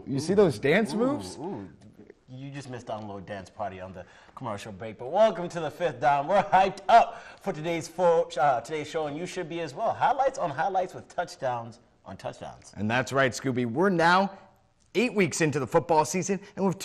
You see those dance moves? Ooh. You just missed out on a little dance party on the commercial break. But welcome to the Fifth Down. We're hyped up for today's show, and you should be as well. Highlights on highlights with touchdowns on touchdowns. And that's right, Scooby. We're now 8 weeks into the football season, and with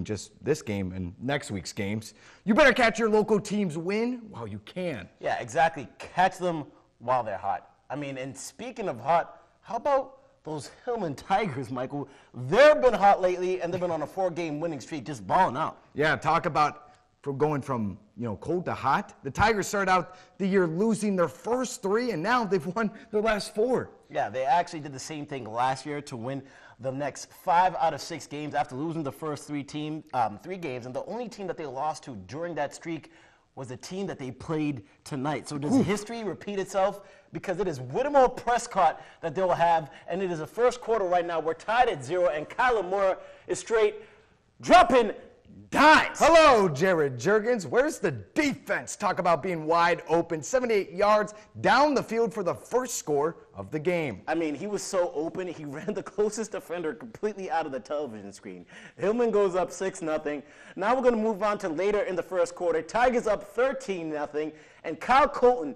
just this game and next week's games, you better catch your local teams win while you can. Yeah, exactly. Catch them while they're hot. And speaking of hot, how about those Hillman Tigers, Michael? They've been hot lately, and they've been on a 4-game winning streak, just balling out. Yeah, talk about going from cold to hot. The Tigers started out the year losing their first 3, and now they've won their last 4. Yeah, they actually did the same thing last year to win the next 5 out of 6 games after losing the first 3 games, and the only team that they lost to during that streak was the team that they played tonight. So does history repeat itself? Because it is Whittemore Prescott that they'll have, and it is the first quarter right now. We're tied at 0, and Kyler Moore is straight dropping dimes. Hello, Jared Juergens. Where's the defense? Talk about being wide open. 78 yards down the field for the first score of the game. He was so open, he ran the closest defender completely out of the television screen. Hillman goes up 6-0. Now we're going to move on to later in the first quarter. Tigers up 13-0, and Kyle Colton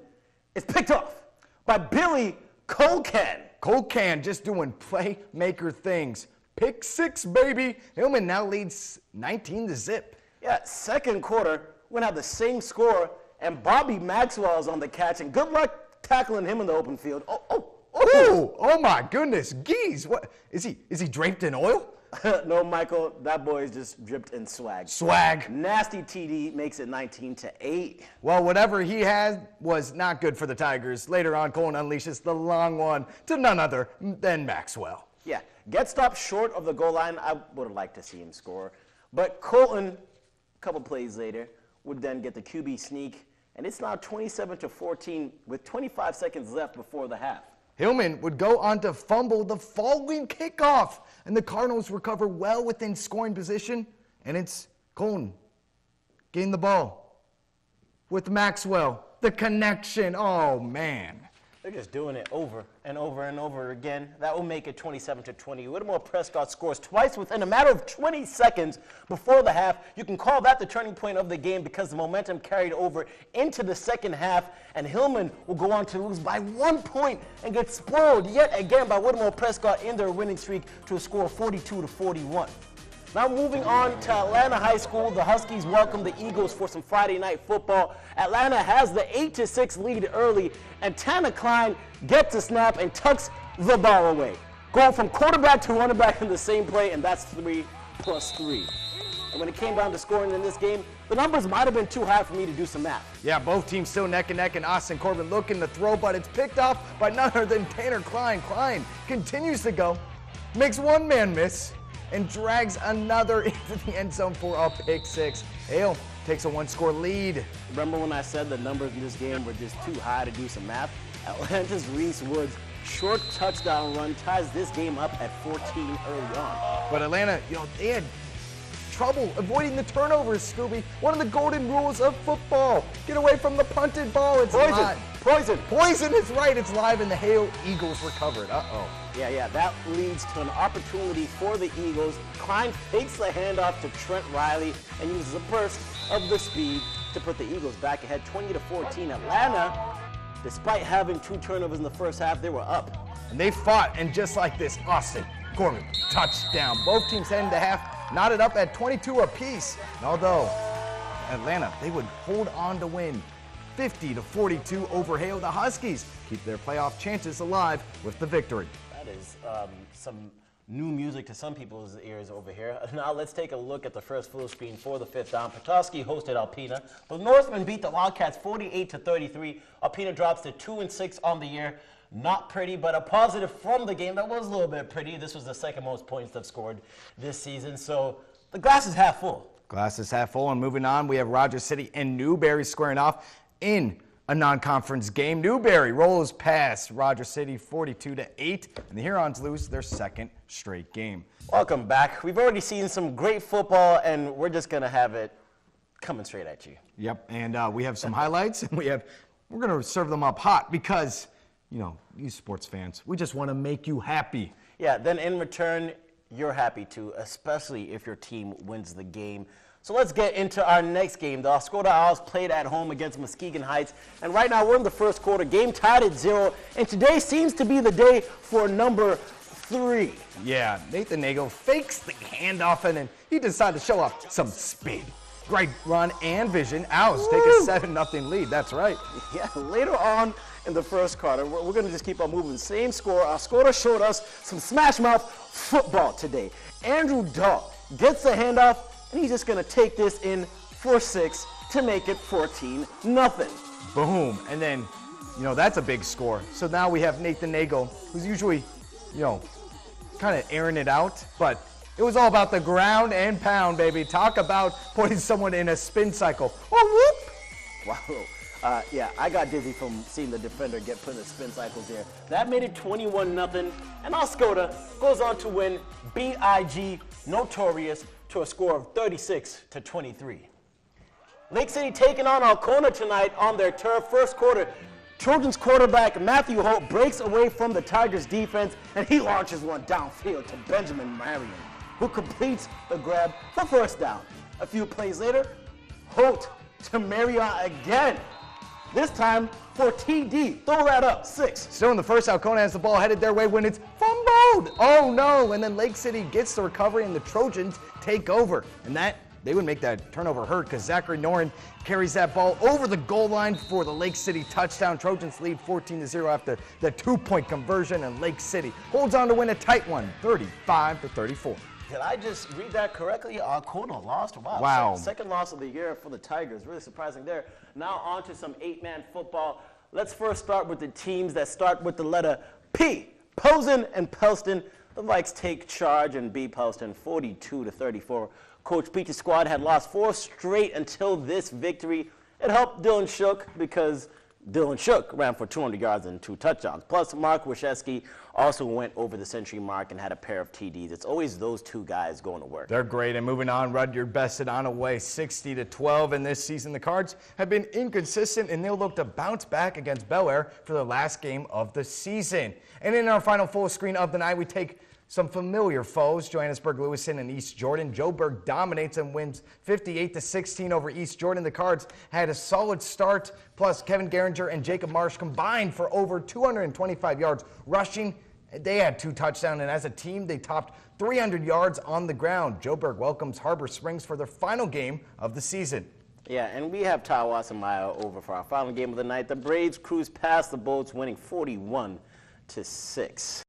is picked off by Billy Colcan. Colcan just doing playmaker things. Pick 6, baby. Hillman now leads 19-0. Yeah, second quarter, we're going to have the same score, and Bobby Maxwell is on the catch, and good luck tackling him in the open field. Oh my goodness. Geez, what is he draped in oil? No, Michael, that boy is just dripped in swag. Swag. Nasty TD makes it 19-8. Well, whatever he had was not good for the Tigers. Later on, Colton unleashes the long one to none other than Maxwell. Yeah, gets stopped short of the goal line. I would have liked to see him score. But Colton, a couple plays later, would then get the QB sneak, and it's now 27-14 with 25 seconds left before the half. Hillman would go on to fumble the following kickoff, and the Cardinals recover well within scoring position, and it's Colton getting the ball with Maxwell. The connection, oh man. They're just doing it over and over and over again. That will make it 27-20. Whittemore Prescott scores twice within a matter of 20 seconds before the half. You can call that the turning point of the game because the momentum carried over into the second half, and Hillman will go on to lose by 1 point and get spoiled yet again by Whittemore Prescott in their winning streak to a score of 42-41. Now moving on to Atlanta High School, the Huskies welcome the Eagles for some Friday night football. Atlanta has the 8-6 lead early, and Tanner Klein gets a snap and tucks the ball away. Going from quarterback to running back in the same play, and that's 3+3. And when it came down to scoring in this game, the numbers might have been too high for me to do some math. Yeah, both teams still neck and neck, and Austin Corbin looking to throw, but it's picked off by none other than Tanner Klein. Klein continues to go, makes one man miss, and drags another into the end zone for a pick 6. Hale takes a 1-score lead. Remember when I said the numbers in this game were just too high to do some math? Atlanta's Reese Woods short touchdown run ties this game up at 14 early on. But Atlanta, they had trouble avoiding the turnovers, Scooby. One of the golden rules of football. Get away from the punted ball. It's live. Poison is right. It's live, and the Hale Eagles recovered. Uh-oh. Yeah, that leads to an opportunity for the Eagles. Klein fakes the handoff to Trent Riley and uses a burst of the speed to put the Eagles back ahead 20-14. Atlanta, despite having 2 turnovers in the first half, they were up. And they fought, and just like this, Austin Corbin, touchdown. Both teams heading to half, knotted up at 22 apiece. And although Atlanta, they would hold on to win 50-42 over Hale, the Huskies keep their playoff chances alive with the victory. That is some new music to some people's ears over here. Now let's take a look at the first full screen for the Fifth Down. Petoskey hosted Alpena. The Northmen beat the Wildcats 48-33. Alpena drops to 2-6 on the year. Not pretty, but a positive from the game. That was a little bit pretty. This was the second most points they've scored this season. So the glass is half full. Glass is half full, and moving on, we have Rogers City and Newberry squaring off in a non-conference game. Newberry rolls past Rogers City 42-8, and the Hurons lose their second straight game. Welcome back. We've already seen some great football, and we're just going to have it coming straight at you. Yep, and we have some highlights, and we're going to serve them up hot because, you sports fans, we just want to make you happy. Yeah, then in return, you're happy too, especially if your team wins the game. So let's get into our next game. The Oscoda Owls played at home against Muskegon Heights. And right now we're in the first quarter, game tied at 0. And today seems to be the day for number 3. Yeah, Nathan Nagel fakes the handoff and then he decided to show off some speed. Great run and vision. Owls take a 7-0 lead. That's right. Yeah, later on in the first quarter, we're going to just keep on moving. Same score. Oscoda showed us some smash mouth football today. Andrew Dahl gets the handoff, and he's just going to take this in for 6 to make it 14-0. Boom. And then, that's a big score. So now we have Nathan Nagel, who's usually, kind of airing it out, but it was all about the ground and pound, baby. Talk about putting someone in a spin cycle. Oh, whoop! Wow. Yeah, I got dizzy from seeing the defender get put in the spin cycles there. That made it 21-0, and Oscoda goes on to win BIG Notorious to a score of 36-23. Lake City taking on Alcona tonight on their turf. First quarter, Trojans quarterback Matthew Holt breaks away from the Tigers defense, and he launches one downfield to Benjamin Marion, who completes the grab for first down. A few plays later, Holt to Marion again. This time for TD. Throw that up, 6. Still in the first, Alcona has the ball headed their way when it's fumbled. Oh no, and then Lake City gets the recovery and the Trojans take over. And they would make that turnover hurt because Zachary Noren carries that ball over the goal line for the Lake City touchdown. Trojans lead 14-0 after the 2-point conversion, and Lake City holds on to win a tight one, 35-34. Did I just read that correctly? Alcona lost? Wow. Second loss of the year for the Tigers. Really surprising there. Now on to some 8-man football. Let's first start with the teams that start with the letter P. Posen and Pelston. The Vikes take charge and beat Pelston 42-34. Coach Peach's squad had lost 4 straight until this victory. It helped Dylan Shook because Dylan Shook ran for 200 yards and 2 touchdowns. Plus, Mark Wieschewski also went over the century mark and had a pair of TDs. It's always those 2 guys going to work. They're great. And moving on, Rudyard bested on away 60-12 in this season. The Cards have been inconsistent, and they'll look to bounce back against Bel Air for the last game of the season. And in our final full screen of the night, we take some familiar foes, Johannesburg, Lewiston, and East Jordan. Joburg dominates and wins 58-16 over East Jordan. The Cards had a solid start, plus Kevin Geringer and Jacob Marsh combined for over 225 yards rushing. They had 2 touchdowns, and as a team, they topped 300 yards on the ground. Joburg welcomes Harbor Springs for their final game of the season. Yeah, and we have Tawas and Maya over for our final game of the night. The Braves cruise past the Bolts, winning 41-6.